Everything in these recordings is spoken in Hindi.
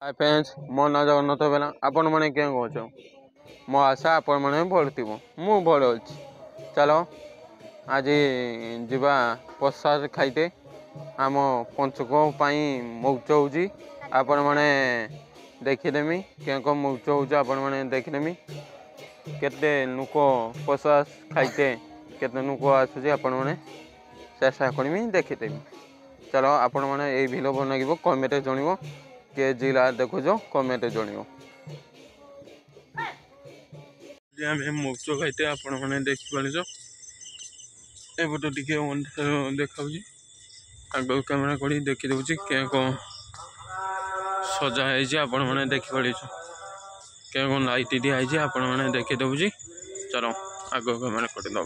हाय फ्रेंड्स मो ना जगन्नाथ बेला आपण मैंने क्या कह मो आशा आपण मैंने भल थी मु भल अच्छी चलो आज जीवा प्रसाद खाइते आम पंचक मौच हो आपण मैंने देखीदेमी क्या मौच हो आपण मैंने देखीदेमी केते नुक प्रसाद खाइते केते नुक आसूँ आपण मैंने चेष्टा करमी देखीदेमी चलो आपण मैंने ये भिडियो भल लगे कमेंट जन के जिला देखुच कमेंट जन मौच खाइते आपण मैंने देखिपार एपट टे देखा आग कैमेरा कर देखीदे क्या कौन सजा है आपण मैंने देखिपार क्या कौन लाइट दिखाई आपण मैंने देखीदे चलो आग कैमेरा करदे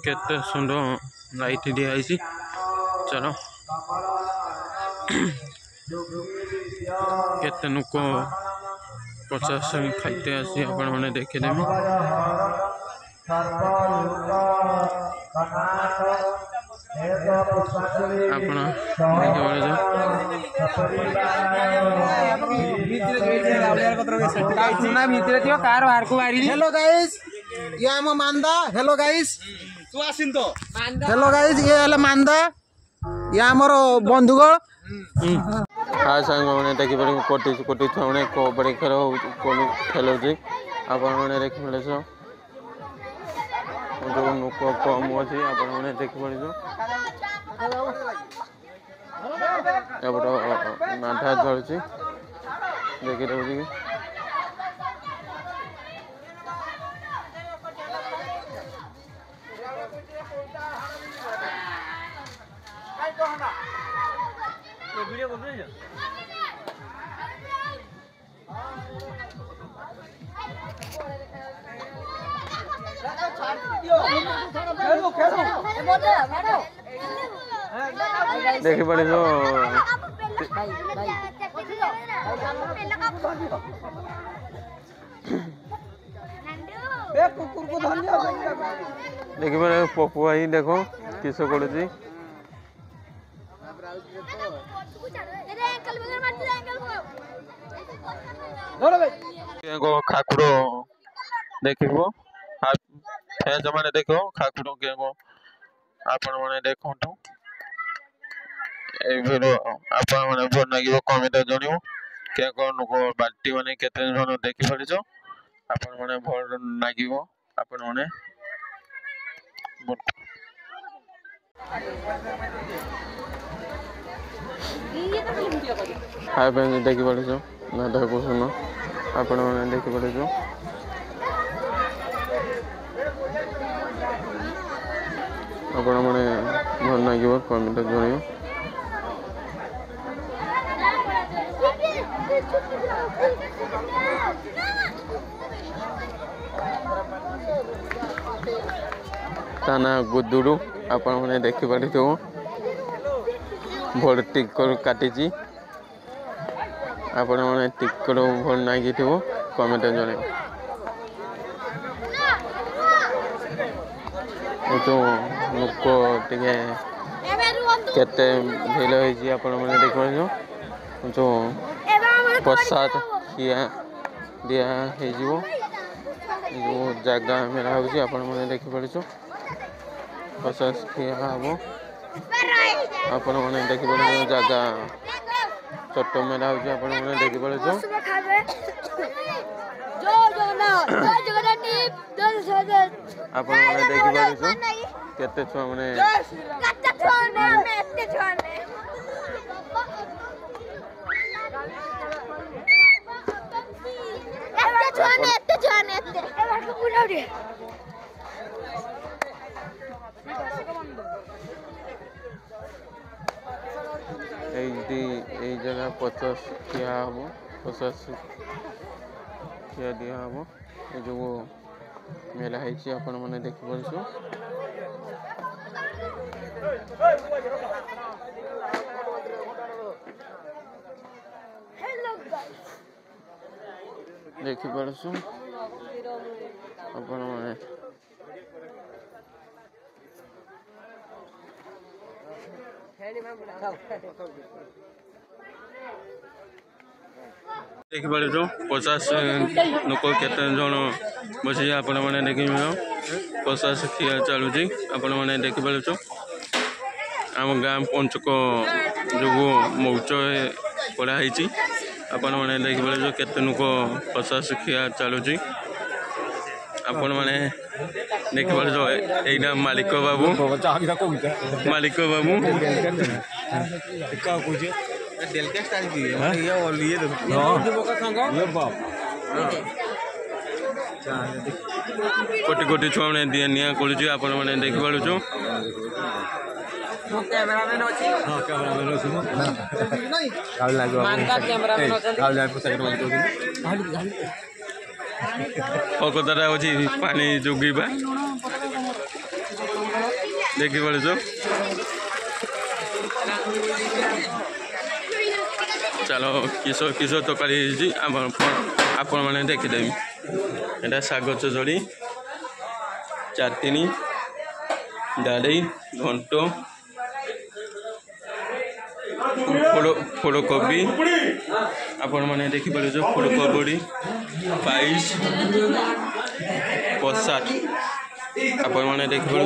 केते सुंदर लाइट दिखाई चलो केते नुक 50 खाइते आसी आपण मैंने देखीदेमी हेलो गाइस ये आम मांदा हेलो गाइस तू आसिन तो हेलो गाइस ये हला मांदा ये आमर बंधुगण हाँ सांग मैंने देखिपार कोटी कोटी छुआ मैंने कबड्डी खेल खेल आपण मैंने देखिपार जो नुक कम अच्छी आपण मैंने देखिपार एपट नाटा चलुची देखी देखी पड़े जो देखी पड़े पपु आई देखो किस करुची खाकुड़ देखो फेज मैंने देखो खाकुड़ के आपण मैंने देखु आपण मैंने भल लगे कमेंट जन क्या कौन बाल्टी मैंने केते जन देखी पार आपण मैंने भल लगे आपण मैंने हाय फ्रेंड्स देखी पार नाटक को सुन आपण मैंने देखी पार आपण मैंने भल लगे कमेंट जन ताना गुदुरु आपण मैंने देखी पार भल टिकर काटी आपण मैंने टिकर भल लगी कमेंट जन जो लोक टे केते भिल आपण मैंने देख पार जो प्रसाद खिया दिया जो जगह मेला हो आपण मैंने देखी पार प्रसाद खिया हम आपण मैंने देखी पार जगह चट मेला हो आपण मैंने देखी पार आपण मैंने देखी पार केते छुआ मैंने जगह 50 खिया हम 50 खिया दिया हम जो मेला है आपण मैंने देखी पार देखी पार आपण मैंने देखिपार 50 लोक केते जन बसी आपण मैंने देखी 50 खिया चलुची आपण मैंने देखिपार आम गाँ पंचक जो मौच कराई आपण मैंने देखिपार केते लोक 50 खिया चलुची आपण मैंने देखिपार यहाँ मालिक बाबू कोटी कोटी छुआ मैंने दिया निया करुची आपण मैंने देखिपार कथा हूँ पानी जोगीबा देखिपार चलो किशोर किशोर तकारी आपण मैंने देखीदेवी एटा शाग चचड़ी चाटिनी डाली घंट फूलकोबी आपण मैंने देखिपार फूलकोबी पाइस प्रसाद आपण मैंने देखिपार